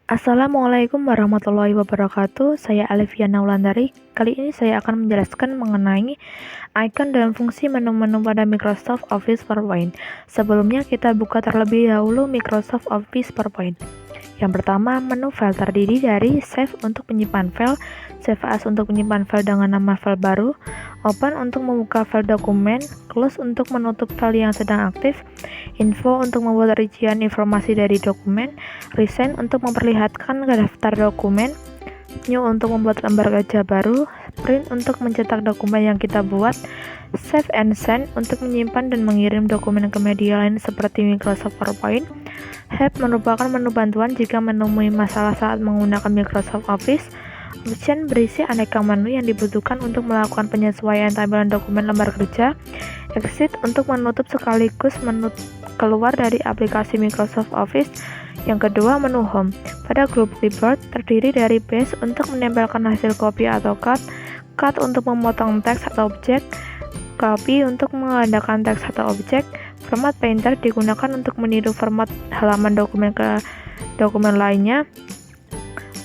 Assalamualaikum warahmatullahi wabarakatuh. Saya Alifiana Wulandari. Kali ini saya akan menjelaskan mengenai icon dan fungsi menu-menu pada Microsoft Office PowerPoint. Sebelumnya kita buka terlebih dahulu Microsoft Office PowerPoint. Yang pertama, menu file terdiri dari Save untuk menyimpan file, Save As untuk menyimpan file dengan nama file baru, Open untuk membuka file dokumen, Close untuk menutup file yang sedang aktif, Info untuk membuat rincian informasi dari dokumen, Resend untuk memperlihatkan daftar dokumen, New untuk membuat lembar kerja baru, Print untuk mencetak dokumen yang kita buat, Save and Send untuk menyimpan dan mengirim dokumen ke media lain seperti Microsoft PowerPoint. Help merupakan menu bantuan jika menemui masalah saat menggunakan Microsoft Office. Option berisi aneka menu yang dibutuhkan untuk melakukan penyesuaian tampilan dokumen lembar kerja. Exit untuk menutup sekaligus menu keluar dari aplikasi Microsoft Office. Yang kedua, menu Home. Pada grup Clipboard terdiri dari Paste untuk menempelkan hasil copy atau cut, Cut untuk memotong teks atau objek, Copy untuk menggandakan teks atau objek. Format Painter digunakan untuk meniru format halaman dokumen ke dokumen lainnya.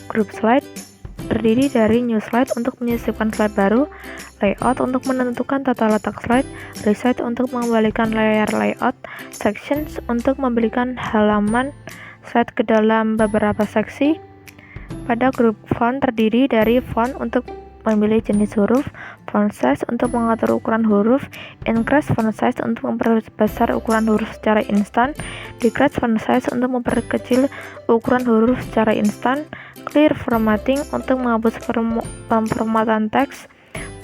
Group Slide terdiri dari New Slide untuk menyisipkan slide baru, Layout untuk menentukan tata letak slide, Resize untuk mengembalikan layar layout, Sections untuk memberikan halaman slide ke dalam beberapa seksi. Pada grup Font terdiri dari Font untuk memilih jenis huruf, Font Size untuk mengatur ukuran huruf, Increase Font Size untuk memperbesar ukuran huruf secara instan, Decrease Font Size untuk memperkecil ukuran huruf secara instan, Clear Formatting untuk menghapus pemformatan teks,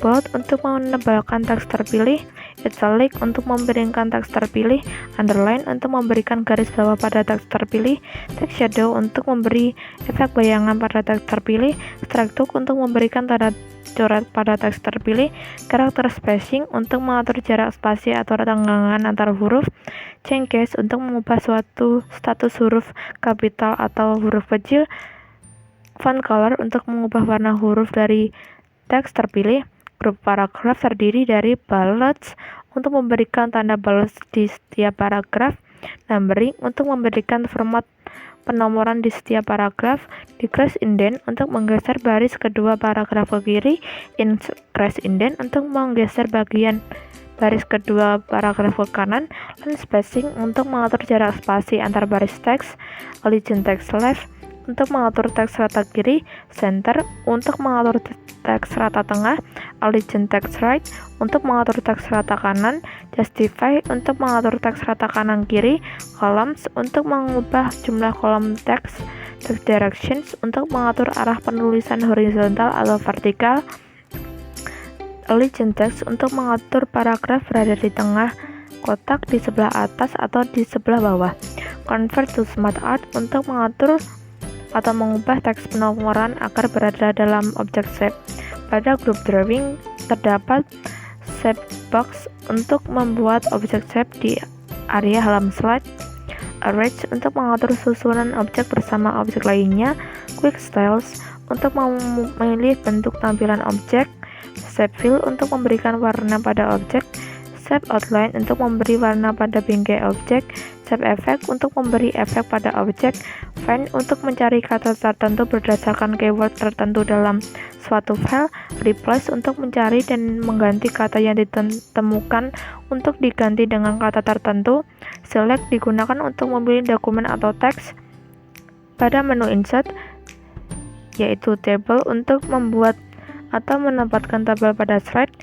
Bold untuk menebalkan teks terpilih, Italic untuk memberingkan teks terpilih, Underline untuk memberikan garis bawah pada teks terpilih, Text Shadow untuk memberi efek bayangan pada teks terpilih, Strike Through untuk memberikan tanda coret pada teks terpilih, Character Spacing untuk mengatur jarak spasi atau tenggangan antar huruf, Change Case untuk mengubah suatu status huruf kapital atau huruf kecil, Font Color untuk mengubah warna huruf dari teks terpilih. Grup paragraf terdiri dari bullets untuk memberikan tanda balas di setiap paragraf, Numbering untuk memberikan format penomoran di setiap paragraf, Decrease Indent untuk menggeser baris kedua paragraf ke kiri, Increase Indent untuk menggeser bagian baris kedua paragraf ke kanan, dan Spacing untuk mengatur jarak spasi antar baris teks, Align Text Left untuk mengatur teks rata kiri, Center untuk mengatur teks rata tengah, Align Text Right untuk mengatur teks rata kanan, Justify untuk mengatur teks rata kanan kiri, Columns untuk mengubah jumlah kolom teks, Text Directions untuk mengatur arah penulisan horizontal atau vertikal, Align Text untuk mengatur paragraf berada di tengah kotak, di sebelah atas atau di sebelah bawah, Convert to Smart Art untuk mengatur atau mengubah teks penomoran agar berada dalam objek shape. Pada grup Drawing terdapat Shape Box untuk membuat objek shape di area halaman slide, Arrange untuk mengatur susunan objek bersama objek lainnya, Quick Styles untuk memilih bentuk tampilan objek, Shape Fill untuk memberikan warna pada objek, Shape Outline untuk memberi warna pada bingkai objek, Shape Effect untuk memberi efek pada objek, Find untuk mencari kata tertentu berdasarkan keyword tertentu dalam suatu file, Replace untuk mencari dan mengganti kata yang ditemukan untuk diganti dengan kata tertentu, Select digunakan untuk memilih dokumen atau teks. Pada menu Insert, yaitu Table untuk membuat atau menempatkan tabel pada slide,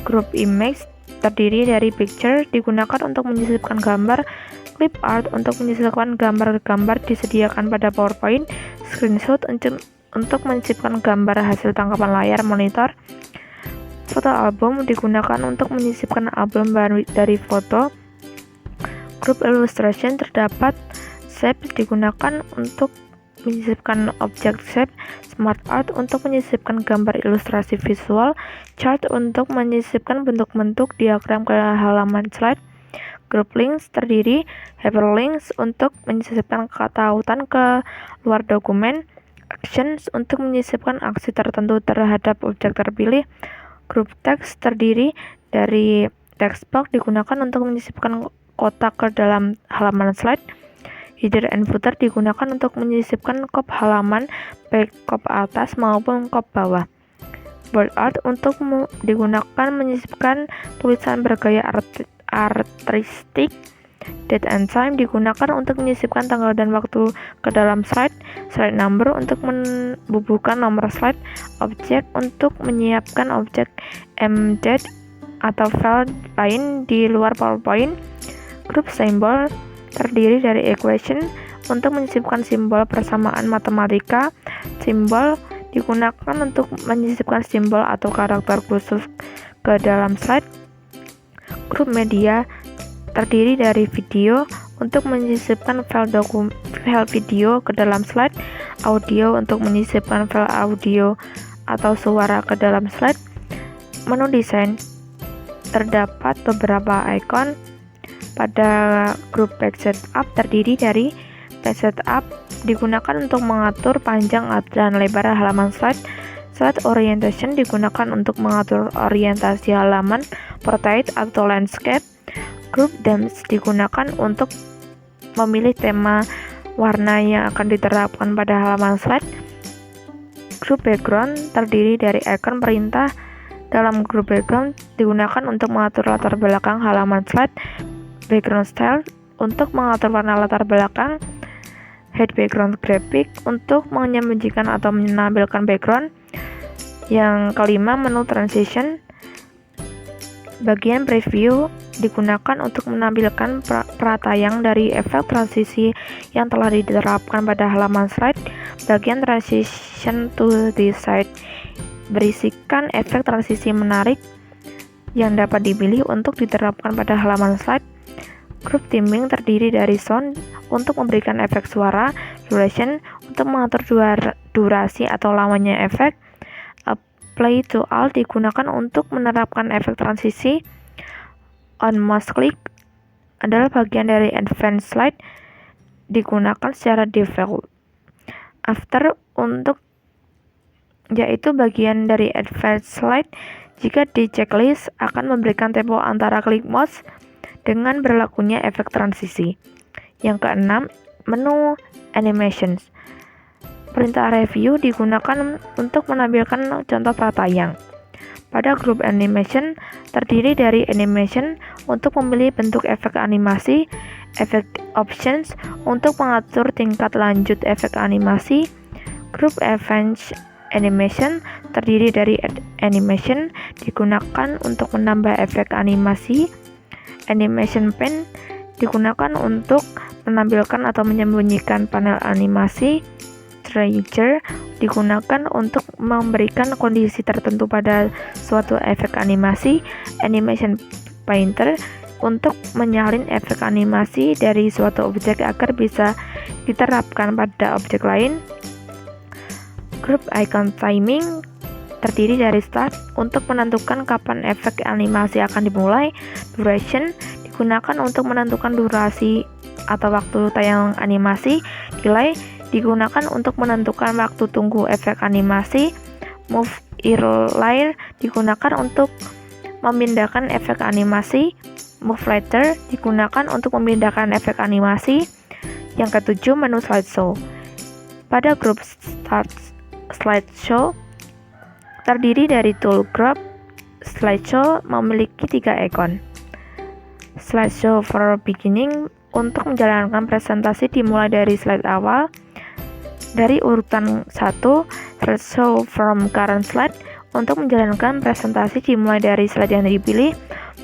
Group Image terdiri dari Picture digunakan untuk menyisipkan gambar, Clip Art untuk menyisipkan gambar-gambar disediakan pada PowerPoint, Screenshot untuk menyisipkan gambar hasil tangkapan layar monitor, Foto Album digunakan untuk menyisipkan album dari foto, Group Illustration terdapat Shape digunakan untuk menyisipkan objek shape, Smart Art untuk menyisipkan gambar ilustrasi visual, Chart untuk menyisipkan bentuk-bentuk diagram ke halaman slide, Group Links terdiri Hyperlinks untuk menyisipkan tautan ke luar dokumen, Actions untuk menyisipkan aksi tertentu terhadap objek terpilih, Group Text terdiri dari Text Box digunakan untuk menyisipkan kotak ke dalam halaman slide, Header and footer digunakan untuk menyisipkan kop halaman, baik kop atas maupun kop bawah. Word art untuk digunakan menyisipkan tulisan bergaya artistik. Date and time digunakan untuk menyisipkan tanggal dan waktu ke dalam slide. Slide number untuk membubuhkan nomor slide. Objek untuk menyiapkan objek embedded atau file lain di luar PowerPoint. Group symbol terdiri dari equation untuk menyisipkan simbol persamaan matematika. Simbol digunakan untuk menyisipkan simbol atau karakter khusus ke dalam slide. Group media terdiri dari video untuk menyisipkan file video ke dalam slide. Audio untuk menyisipkan file audio atau suara ke dalam slide. Menu desain terdapat beberapa icon. Pada grup page setup terdiri dari page setup digunakan untuk mengatur panjang dan lebar halaman slide. Slide orientation digunakan untuk mengatur orientasi halaman, portrait atau landscape. Group themes digunakan untuk memilih tema warna yang akan diterapkan pada halaman slide. Group background terdiri dari icon perintah. Dalam group background digunakan untuk mengatur latar belakang halaman slide. Background style untuk mengatur warna latar belakang. Hide background graphic untuk menyembunyikan atau menampilkan background. Yang kelima, menu transition. Bagian preview digunakan untuk menampilkan pratayang dari efek transisi yang telah diterapkan pada halaman slide. Bagian transition to the side berisikan efek transisi menarik yang dapat dipilih untuk diterapkan pada halaman slide. Group theming terdiri dari sound untuk memberikan efek suara, duration untuk mengatur durasi atau lamanya efek. Apply to all digunakan untuk menerapkan efek transisi. On mouse click adalah bagian dari advanced slide digunakan secara default. After untuk yaitu bagian dari advanced slide jika di checklist akan memberikan tempo antara klik mouse dengan berlakunya efek transisi. Yang keenam, menu animations. Perintah review digunakan untuk menampilkan contoh pratayang. Pada grup animation terdiri dari animation untuk memilih bentuk efek animasi, efek options untuk mengatur tingkat lanjut efek animasi. Grup events animation terdiri dari animation digunakan untuk menambah efek animasi. Animation pen digunakan untuk menampilkan atau menyembunyikan panel animasi. Trigger digunakan untuk memberikan kondisi tertentu pada suatu efek animasi. Animation painter untuk menyalin efek animasi dari suatu objek agar bisa diterapkan pada objek lain. Group icon timing terdiri dari start untuk menentukan kapan efek animasi akan dimulai. Duration digunakan untuk menentukan durasi atau waktu tayang animasi. Delay digunakan untuk menentukan waktu tunggu efek animasi. Move earlier digunakan untuk memindahkan efek animasi. Move later digunakan untuk memindahkan efek animasi. Yang ketujuh, menu slideshow. Pada grup start slideshow terdiri dari tool group. Slideshow memiliki 3 icon. Slideshow for beginning untuk menjalankan presentasi dimulai dari slide awal. Dari urutan 1, slideshow from current slide untuk menjalankan presentasi dimulai dari slide yang dipilih.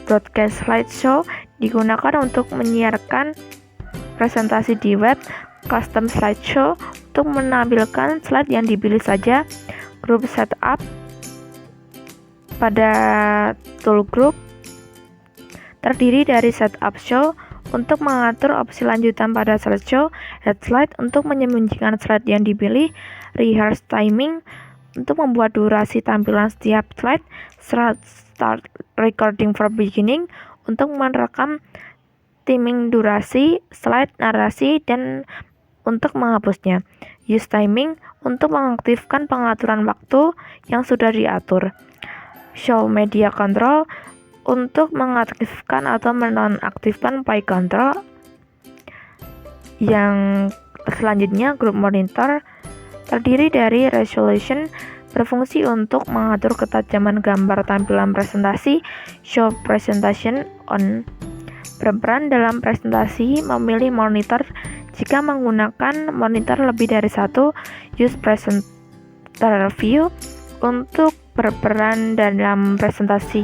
Broadcast slideshow digunakan untuk menyiarkan presentasi di web. Custom slideshow untuk menampilkan slide yang dipilih saja. Group setup pada tool group terdiri dari setup show untuk mengatur opsi lanjutan pada slideshow. Head slide untuk menyembunyikan slide yang dipilih. Rehearse timing untuk membuat durasi tampilan setiap slide. Start recording for beginning untuk merekam timing durasi slide, narasi, dan untuk menghapusnya. Use timing untuk mengaktifkan pengaturan waktu yang sudah diatur. Show media control untuk mengaktifkan atau menonaktifkan play control. Yang selanjutnya, grup monitor terdiri dari resolution, berfungsi untuk mengatur ketajaman gambar tampilan presentasi, show presentation on, berperan dalam presentasi, memilih monitor jika menggunakan monitor lebih dari satu, use presenter view, untuk berperan dalam presentasi,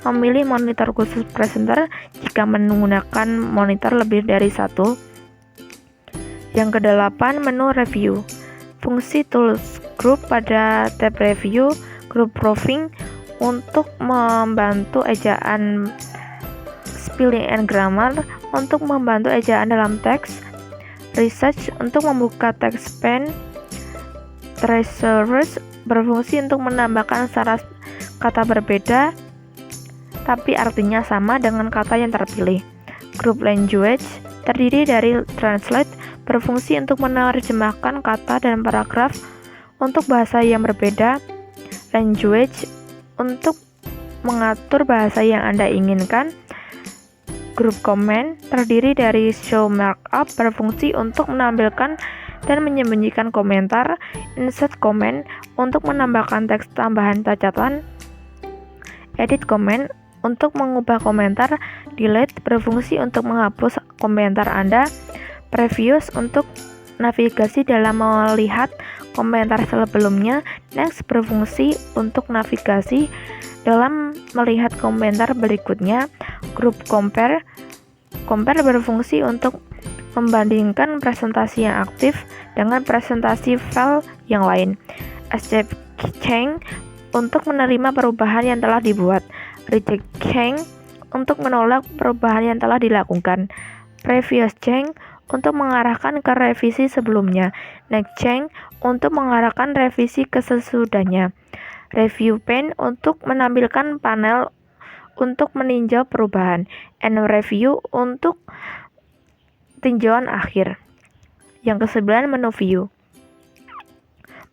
memilih monitor khusus presenter jika menggunakan monitor lebih dari satu. Yang kedelapan, menu review. Fungsi tools group pada tab review, group proofing untuk membantu ejaan, spelling and grammar untuk membantu ejaan dalam teks, research untuk membuka teks pen, thesaurus berfungsi untuk menambahkan syarat kata berbeda tapi artinya sama dengan kata yang terpilih. Group language terdiri dari translate, berfungsi untuk menerjemahkan kata dan paragraf untuk bahasa yang berbeda, language untuk mengatur bahasa yang Anda inginkan. Group comment terdiri dari show markup, berfungsi untuk menampilkan dan menyembunyikan komentar, insert comment untuk menambahkan teks tambahan catatan, edit comment untuk mengubah komentar, delete berfungsi untuk menghapus komentar Anda, previous untuk navigasi dalam melihat komentar sebelumnya, next berfungsi untuk navigasi dalam melihat komentar berikutnya, group compare berfungsi untuk membandingkan presentasi yang aktif dengan presentasi file yang lain, accept change untuk menerima perubahan yang telah dibuat, reject change untuk menolak perubahan yang telah dilakukan, previous change untuk mengarahkan ke revisi sebelumnya, next change untuk mengarahkan revisi ke sesudahnya, review pane untuk menampilkan panel untuk meninjau perubahan, and review untuk tinjauan akhir. Yang ke-9, menu view.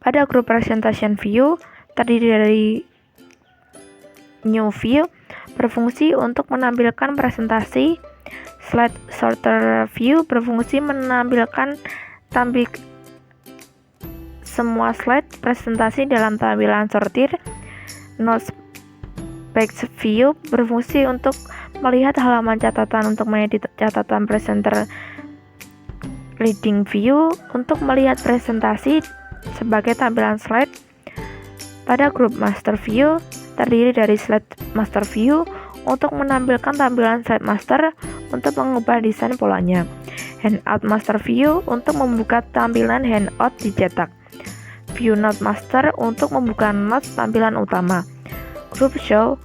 Pada grup presentation view terdiri dari new view, berfungsi untuk menampilkan presentasi, slide sorter view berfungsi menampilkan semua slide presentasi dalam tampilan sortir, notes page view berfungsi untuk melihat halaman catatan untuk mengedit catatan presenter, reading view untuk melihat presentasi sebagai tampilan slide. Pada grup master view terdiri dari slide master view untuk menampilkan tampilan slide master untuk mengubah desain polanya, handout master view untuk membuka tampilan handout dicetak, view note master untuk membuka notes tampilan utama. Group show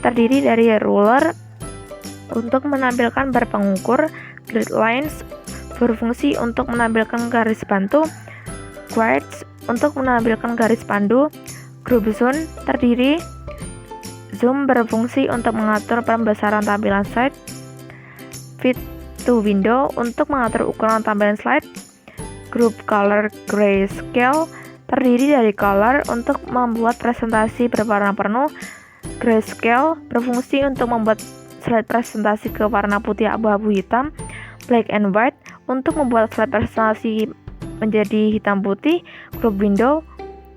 terdiri dari ruler untuk menampilkan bar pengukur, grid lines berfungsi untuk menampilkan garis bantu, guides untuk menampilkan garis pandu. Group zone terdiri zoom berfungsi untuk mengatur pembesaran tampilan slide, fit to window untuk mengatur ukuran tampilan slide. Group color grayscale terdiri dari color untuk membuat presentasi berwarna penuh, grayscale berfungsi untuk membuat slide presentasi ke warna putih abu-abu hitam, black and white untuk membuat slide presentasi menjadi hitam putih. Group window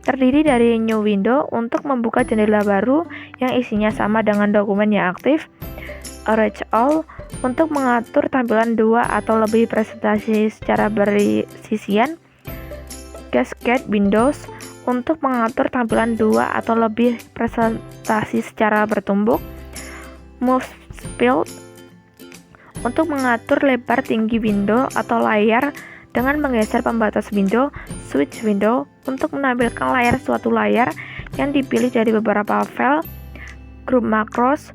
terdiri dari new window untuk membuka jendela baru yang isinya sama dengan dokumen yang aktif, arrange all untuk mengatur tampilan dua atau lebih presentasi secara bersisian, cascade windows untuk mengatur tampilan dua atau lebih presentasi secara bertumbuk, move split untuk mengatur lebar tinggi window atau layar dengan menggeser pembatas window, switch window untuk menampilkan layar suatu layar yang dipilih dari beberapa file. Group macros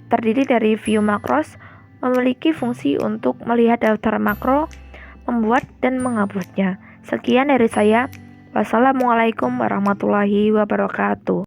terdiri dari view macros, memiliki fungsi untuk melihat daftar makro, membuat dan menghapusnya. Sekian dari saya. Wassalamualaikum warahmatullahi wabarakatuh.